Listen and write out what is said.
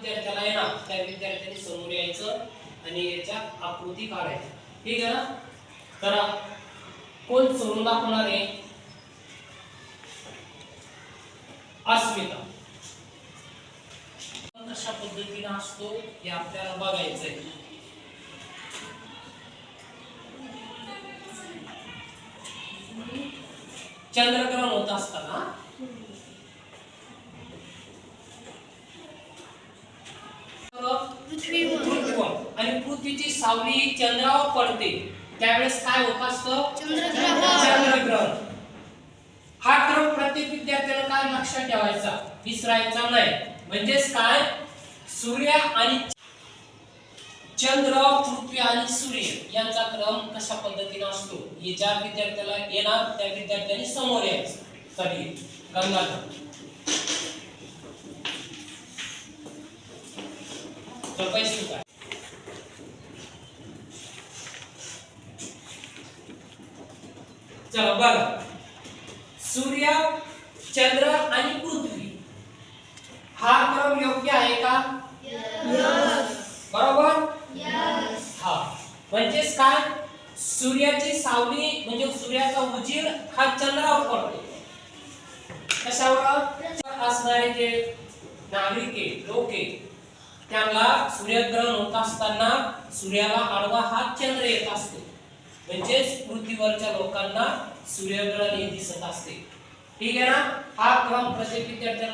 विद्यार्थ्याला आहे ना त्या विद्यार्थ्याने समोर यायचं आणि याच्या आकृती काढायच्या. ठीक आहे ना. तर कोण सोडून दाखवणार आहे? अस्मिता. कशा पद्धतीने असतो हे आपल्याला बघायचंय. चंद्रग्रहण होत असताना पृथ्वीवर आणि पृथ्वीची सावली चंद्रावर पडते त्यावेळेस काय होत असतं? चंद्रग्रहण. हा क्रम प्रत्येक विद्यार्थ्याला काय लक्षात ठेवायचा, विसरायचा नाही. म्हणजेच काय, सूर्य आणि चंद्र, पृथ्वी आणि सूर्य यांचा क्रम कशा पद्धतीने असतो हे ज्या विद्यार्थ्याला येणार त्या विद्यार्थ्याने समोर यायचं. कधी गंगाधर काय चला बघा, सूर्य, चंद्र आणि पृथ्वी हा क्रम योग्य आहे का? बरोबर. हा म्हणजेच काय, सूर्याची सावली म्हणजे सूर्याचा उजेड हा चंद्रावर पडतो. कशावर? असणारे जे नागरिक आहे, लोक आहे, त्यांना सूर्यग्रहण होत असताना सूर्याला आडवा हा चंद्र येत असतो. म्हणजेच पृथ्वीवरच्या लोकांना सूर्यग्रहण हे दिसत असते. ठीक आहे ना. हा क्रम प्रत्येक विद्यार्थ्याला